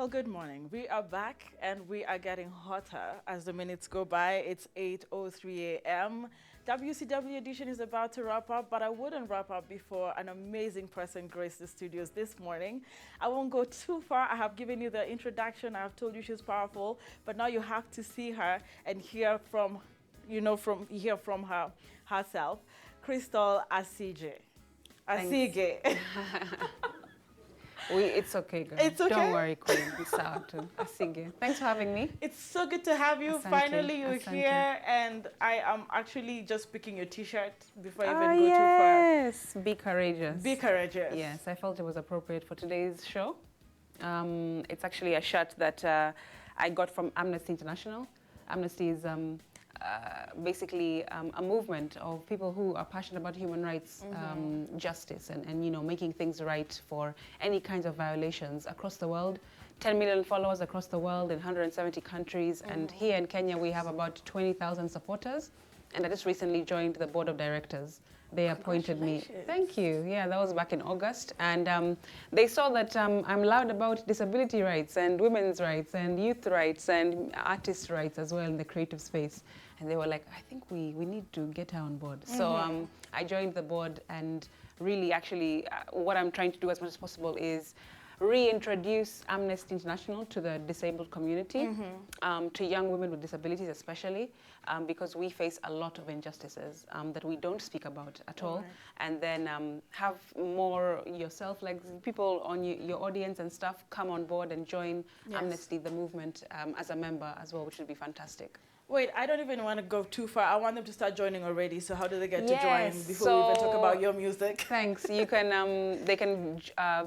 Well, good morning. We are back and we are getting hotter as the minutes go by. It's 8:03 a.m. WCW edition is about to wrap up, but I wouldn't wrap up before an amazing person graced the studios this morning. I won't go too far. I have given you the introduction. I have told you she's powerful, but now you have to see her and hear from, her herself. Crystal Asige. Asige. It's okay, girl. It's okay? Don't worry, Queen. It's out too. Asige. Thanks for having me. It's so good to have you. Asante. Finally, you're Asante. here, and I am actually just picking your T-shirt before I even go Yes. Be courageous. too far. Be courageous. Yes, I felt it was appropriate for today's show. It's actually a shirt that I got from Amnesty International. Amnesty is basically a movement of people who are passionate about human rights, justice, and making things right for any kinds of violations across the world. 10 million followers across the world in 170 countries, and here in Kenya we have about 20,000 supporters. And I just recently joined the board of directors. They appointed me. Thank you. Yeah, that was back in August. And they saw that I'm loud about disability rights and women's rights and youth rights and artists' rights as well in the creative space. And they were like, I think we need to get her on board. So I joined the board, and really actually what I'm trying to do as much as possible is reintroduce Amnesty International to the disabled community, to young women with disabilities especially, because we face a lot of injustices that we don't speak about at all. And then have more yourself, like people on your audience and stuff, come on board and join Amnesty, the movement, as a member as well, which would be fantastic. Wait, I don't even want to go too far. I want them to start joining already. So how do they get to join before we even talk about your music? Thanks. You can, they can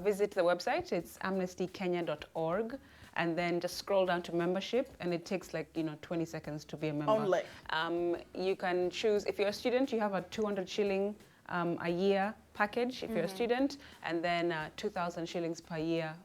visit the website. It's amnestykenya.org. And then just scroll down to membership, and it takes 20 seconds to be a member. Only. You can choose, if you're a student, you have a 200 shilling a year package if you're a student, and then 2,000 shillings per year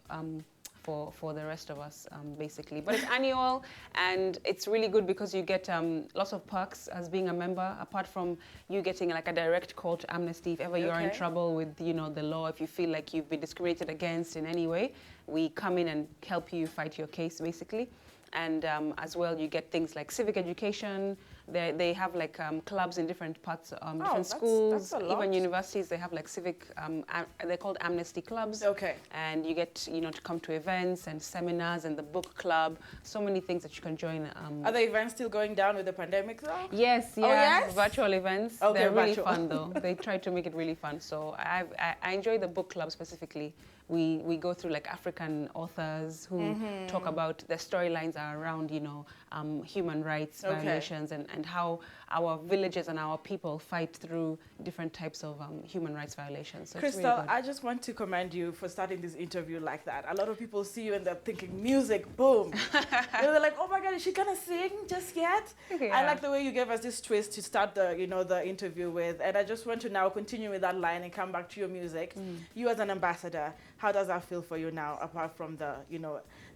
for the rest of us, basically. But it's annual, and it's really good because you get lots of perks as being a member, apart from you getting like a direct call to Amnesty if ever you're in trouble with the law. If you feel like you've been discriminated against in any way, we come in and help you fight your case, basically. And as well, you get things like civic education. They have like clubs in different parts, different schools, even universities. They have like civic, they're called Amnesty clubs. Okay. And you get, to come to events and seminars and the book club. So many things that you can join. Are the events still going down with the pandemic though? Yes, yeah. Oh, yes? Virtual events. Okay, they're really fun though. They try to make it really fun. So I enjoy the book club specifically. We go through like African authors who talk about their storylines are around, human rights violations and how our villages and our people fight through different types of human rights violations. So Crystal, it's really I just want to commend you for starting this interview like that. A lot of people see you and they're thinking music, boom. They're like, oh my God, is she gonna sing just yet? Yeah. I like the way you gave us this twist to start the, the interview with. And I just want to now continue with that line and come back to your music. You as an ambassador, how does that feel for you now, apart from the,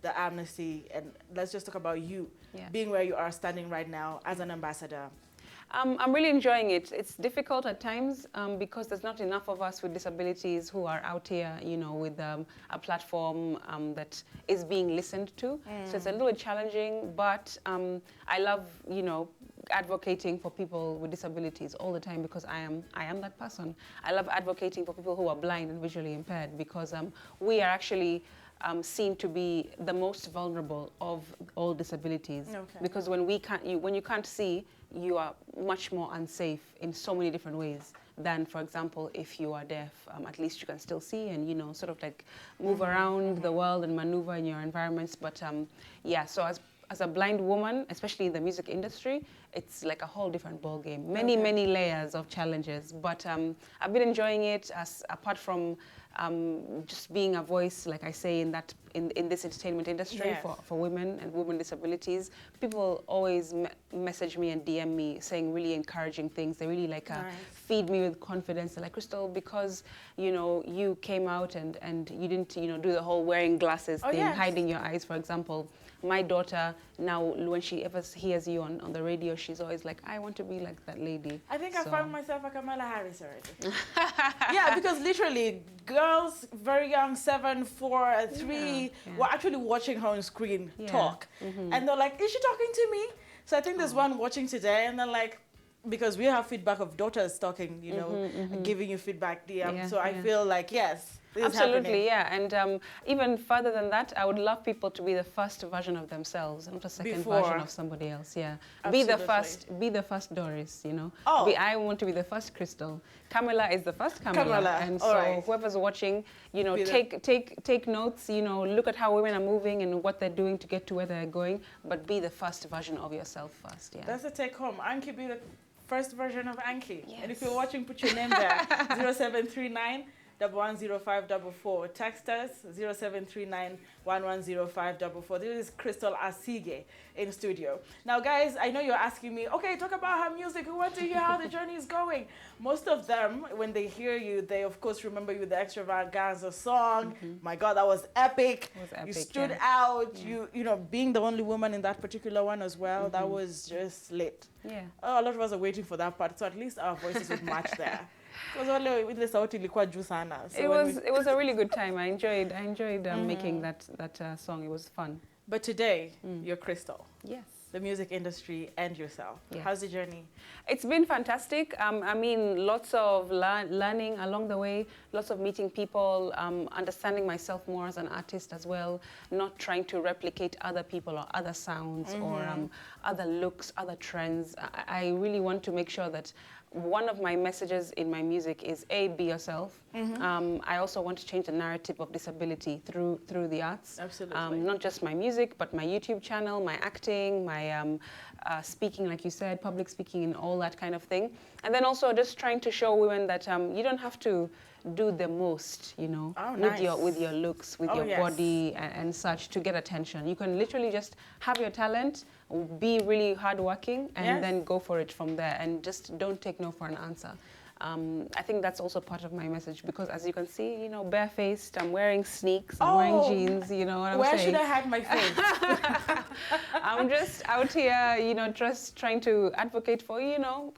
the Amnesty? And let's just talk about you being where you are standing right now as an ambassador. I'm really enjoying it. It's difficult at times because there's not enough of us with disabilities who are out here, with a platform that is being listened to. So it's a little challenging, but I love, advocating for people with disabilities all the time because I am that person. I love advocating for people who are blind and visually impaired because we are actually seen to be the most vulnerable of all disabilities. Because when you can't see, you are much more unsafe in so many different ways than, for example, if you are deaf. At least you can still see and, sort of like move around the world and maneuver in your environments. But yeah, so as a blind woman, especially in the music industry, it's like a whole different ballgame. Many layers of challenges. But I've been enjoying it, apart from just being a voice, like I say, in this entertainment industry for women and women disabilities. People always message me and DM me saying really encouraging things. They really feed me with confidence. They're like, Crystal, because you came out and you didn't do the whole wearing glasses thing, hiding your eyes, for example. my daughter now, when she ever hears you on the radio, she's always like, I want to be like that lady. I think I found myself a Kamala Harris already. Yeah, because literally girls very young, 7, 4, 3 were actually watching her on screen talk. And they're like, is she talking to me? So I think there's one watching today, and they're like, because we have feedback of daughters talking, you know, giving you feedback DM. So I feel like, yes, this absolutely, and even further than that, I would love people to be the first version of themselves, not a second version of somebody else. Yeah, absolutely. Be the first Doris. You know, I want to be the first Crystal. Camilla is the first Camilla. And so whoever's watching, you know, take notes. You know, look at how women are moving and what they're doing to get to where they're going. But be the first version of yourself first. Yeah, that's the take home. Anki, be the first version of Anki. Yes. And if you're watching, put your name there. 0739 110544. Text us 0739 110544. This is Crystal Asige in studio. Now, guys, I know you're asking me, okay, talk about her music. We want to hear how the journey is going. Most of them, when they hear you, they of course remember you the Extravaganza song. My God, that was epic. It was epic, you stood out. You know, being the only woman in that particular one as well. That was just lit. Yeah. Oh, a lot of us are waiting for that part, so at least our voices would match there. It was a really good time. I enjoyed making that song. It was fun. But today, you're Crystal. Yes. The music industry and yourself. Yes. How's the journey? It's been fantastic. I mean, lots of learning along the way, lots of meeting people, understanding myself more as an artist as well, not trying to replicate other people or other sounds or other looks, other trends. I really want to make sure that one of my messages in my music is be yourself. I also want to change the narrative of disability through the arts. Absolutely. Not just my music, but my YouTube channel, my acting, my speaking, like you said, public speaking and all that kind of thing. And then also just trying to show women that you don't have to do the most, you know, with your looks, with your body and such to get attention. You can literally just have your talent, be really hardworking, and then go for it from there, and just don't take no for an answer. I think that's also part of my message, because as you can see, you know, barefaced, I'm wearing sneaks, I'm wearing jeans, you know what I'm saying? Where should I hide my face? I'm just out here, you know, just trying to advocate for, you know,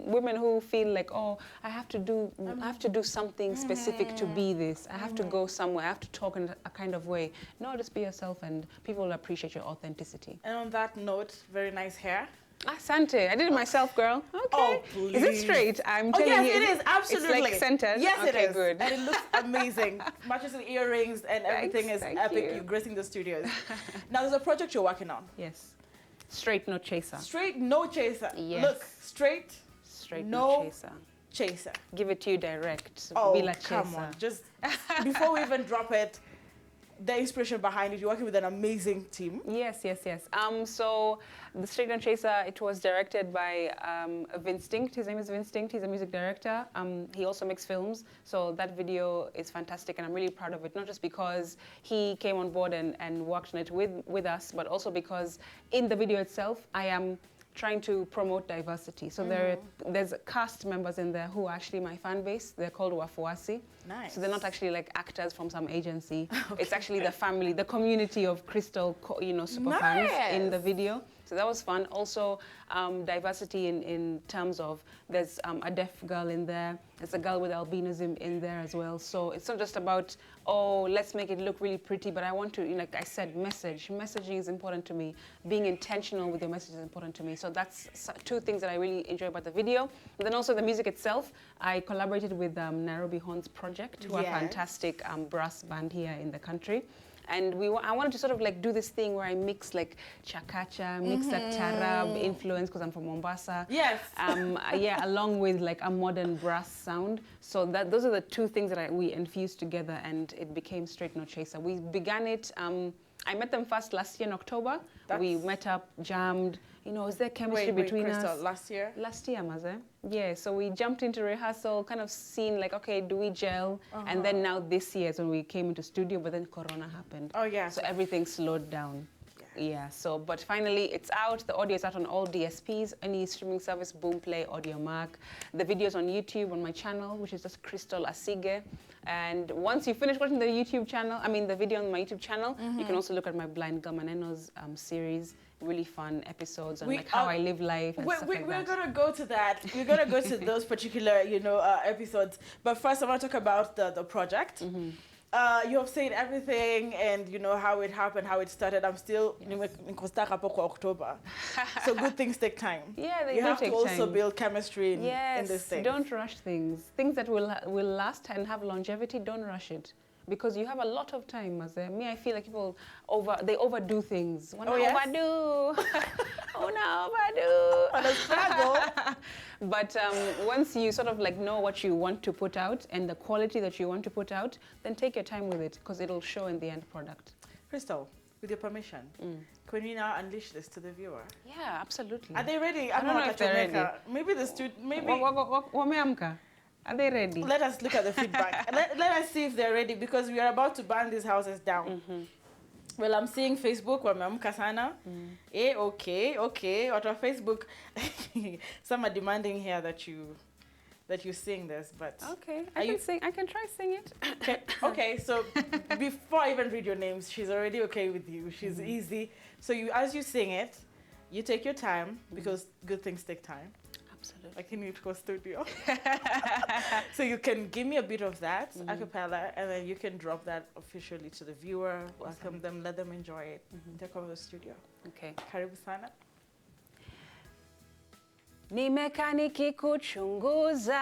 women who feel like, oh, I have to do something specific to be this. I have to go somewhere. I have to talk in a kind of way. No, just be yourself, and people will appreciate your authenticity. And on that note, very nice hair. Asante, I did it myself, girl. Okay. Oh, please. Is it straight? I'm telling you. Yes, it is, absolutely. It's like centered? Yes, okay, it is. Good. And it looks amazing. Matches with earrings and everything is epic. You're gracing the studios. Now, there's a project you're working on. Yes. Straight, no chaser. Straight, no chaser. Yes. Look, straight, no chaser. Chaser. Give it to you direct. Oh, Be like come on. Just before we even drop it, the inspiration behind it, you're working with an amazing team. Yes. So the Straight No Chaser, it was directed by Vinstinct. His name is Vinstinct. He's a music director. He also makes films. So that video is fantastic, and I'm really proud of it. Not just because he came on board and worked on it with us, but also because in the video itself, I am trying to promote diversity. So there's cast members in there who are actually my fan base. They're called Wafuasi. Nice. So they're not actually like actors from some agency. Okay. It's actually the family, the community of Crystal, you know, super fans in the video. So that was fun. Also, diversity in terms of there's a deaf girl in there. There's a girl with albinism in there as well. So it's not just about, oh, let's make it look really pretty, but I want to, you know, like I said, messaging is important to me. Being intentional with your message is important to me. So that's two things that I really enjoy about the video. And then also the music itself. I collaborated with Nairobi Horns Project, who are a fantastic brass band here in the country. And I wanted to sort of like do this thing where I mix like chakacha, mix that tarab influence, because I'm from Mombasa. Yes. Along with like a modern brass sound. So those are the two things that we infused together, and it became Straight No Chaser. We began it. I met them first last year in October. We met up, jammed. You know, is there chemistry between Crystal, us? Last year? Last year, Maze. Yeah, so we jumped into rehearsal, kind of seeing like, okay, do we gel? And then now this year is when we came into studio, but then Corona happened. Oh, yeah. So everything slowed down. Yes. Yeah, so, but finally it's out. The audio is out on all DSPs, any streaming service, Boomplay, AudioMark. The video's on YouTube on my channel, which is just Crystal Asige. And once you finish watching the YouTube channel, the video on my YouTube channel, you can also look at my Blind Girl Maneno's series. Really fun episodes on like how I live life and stuff like that. We're gonna go to that. We're gonna go to those particular, episodes. But first, I want to talk about the project. You have said everything, and how it happened, how it started. I'm still in October, so good things take time. Yeah, they you do have take to also time. build chemistry in this thing. Don't rush things. Things that will last and have longevity. Don't rush it. Because you have a lot of time, me, I feel like people overdo things. Overdo. On a struggle. But once you sort of like know what you want to put out and the quality that you want to put out, then take your time with it because it'll show in the end product. Crystal, with your permission, can we now unleash this to the viewer? Yeah, absolutely. Are they ready? I don't know if they're ready. Maybe the student, maybe... Are they ready? Let us look at the feedback. let us see if they're ready, because we are about to burn these houses down. Well, I'm seeing Facebook, wameamka sana. Okay. What on Facebook? Some are demanding here that you sing this, but okay, I can sing. I can try sing it. Okay. So before I even read your names, she's already okay with you. She's easy. So as you sing it, you take your time, because good things take time. Absolutely. Like in Utco studio. So you can give me a bit of that a cappella, and then you can drop that officially to the viewer. Welcome them, let them enjoy it. Take over the studio. Okay. Karibu sana. Nimekaa nikikuchunguza,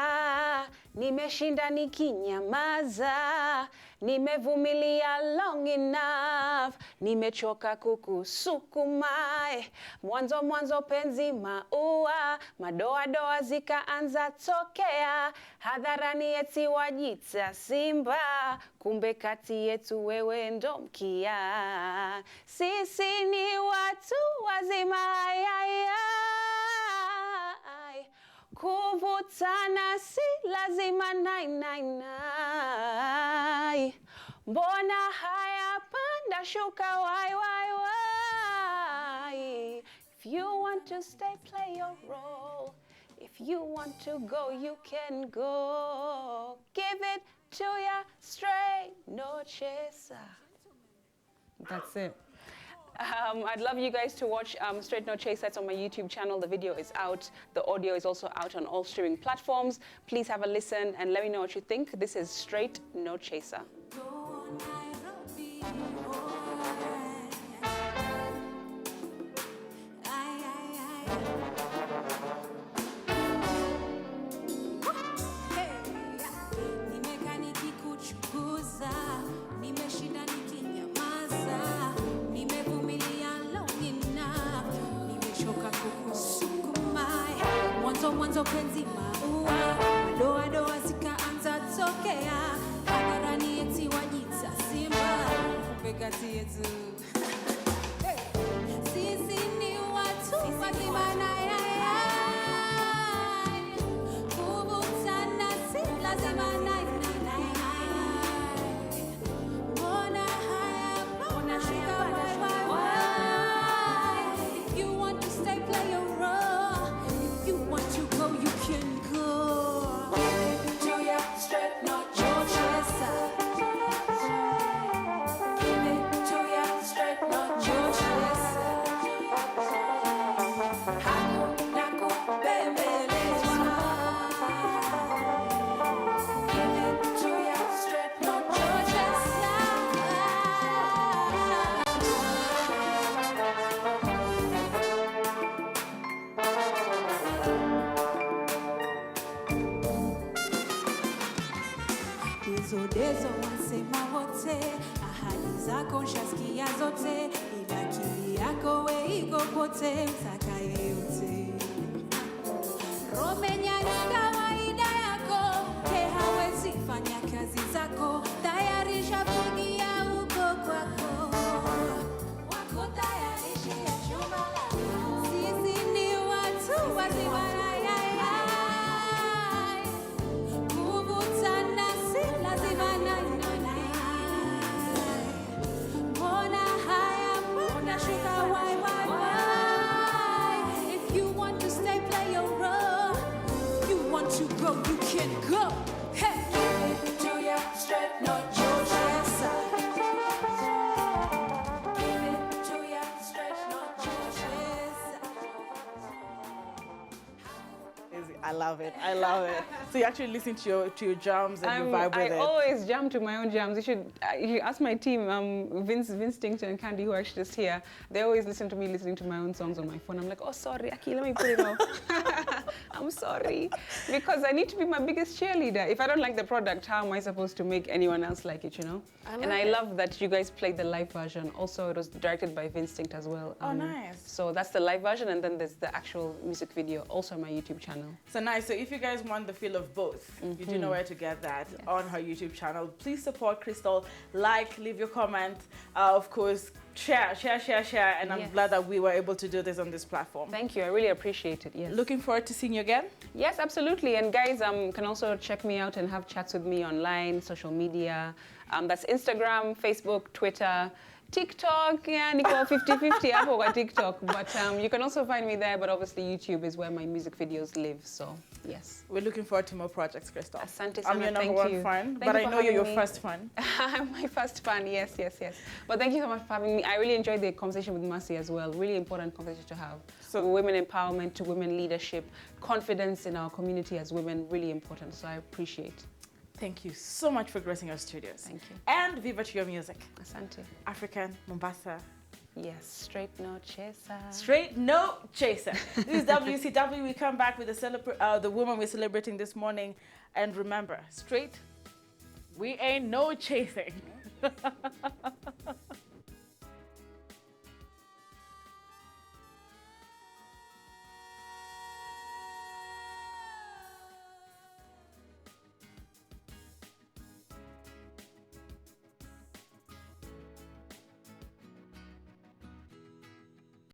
nimeshinda nikinyamaza, nimevumilia long enough, nimechoka kukusukuma. Mwanzo penzi maua, madoa zikaanza tokea, hadharani eti wajita simba, kumbe kati yetu wewe ndo mkia. Sisi ni watu wazima, kuvutana si lazima, nai. Mbona haya panda shuka, why. If you want to stay, play your role. If you want to go, you can go. Give it to ya straight, no chaser. That's it. I'd love you guys to watch Straight No Chaser. It's on my YouTube channel. The video is out. The audio is also out on all streaming platforms. Please have a listen and let me know what you think. This is Straight No Chaser. Mwanzo penzi maua, madoa zikaanza tokea, hadharani eti wajita simba, kumbe kati yetu sisi ni watu wazima, kuvutana si lazima, mbona haya mbona shuka, why. If you want to stay, play your role. If you want to go, you can go. Do ya straight, not your chaser. Give it to ya straight, not your chaser. Hakuna kubembelezwa. Give it to ya straight, not your chaser. Dezo wasema wote, ahadi zako nshasikia zote, ila akili yako we iko pote, mtaka yeyote. Romenya ni kawaida yako, hawezi fanya kazi zako, tayarisha kuingia uko kwako. Wako tayarisha ya chumba lako. Sisi ni watu wazima, kuvutana si lazima, mbona haya mbona shuka, I love it. I love it. So you actually listen to your drums and you vibe with it. I always jam to my own jams. You should ask my team, Vince Tinkton and Candy, who are actually just here. They always listen to me listening to my own songs on my phone. I'm like, oh, sorry, Aki, let me put it off. I'm sorry. Because I need to be my biggest cheerleader. If I don't like the product, how am I supposed to make anyone else like it, you know? I love that you guys played the live version. Also, it was directed by Vince Tinkton as well. Oh, nice. So that's the live version, and then there's the actual music video, also on my YouTube channel. So nice. So if you guys want the feel of both, you do know where to get that on her YouTube channel. Please support Crystal. Like, leave your comment. Of course, share. And I'm glad that we were able to do this on this platform. Thank you. I really appreciate it. Yes. Looking forward to seeing you again. Yes, absolutely. And guys, can also check me out and have chats with me online, social media. That's Instagram, Facebook, Twitter, TikTok. Yeah, Nico 50-50 hapo kwa TikTok. But you can also find me there. But obviously, YouTube is where my music videos live. So, yes. We're looking forward to more projects, Crystal. Asante I'm your number one fan, but I know you're your first fan. I'm my first fan, yes. But thank you so much for having me. I really enjoyed the conversation with Mercy as well. Really important conversation to have. So women empowerment to women leadership, confidence in our community as women, really important. So I appreciate. Thank you so much for gracing our studios. Thank you. And viva to your music. Asante. African, Mombasa. Yes, straight no chaser. Straight no chaser. This is WCW. We come back with the woman we're celebrating this morning. And remember, straight, we ain't no chasing.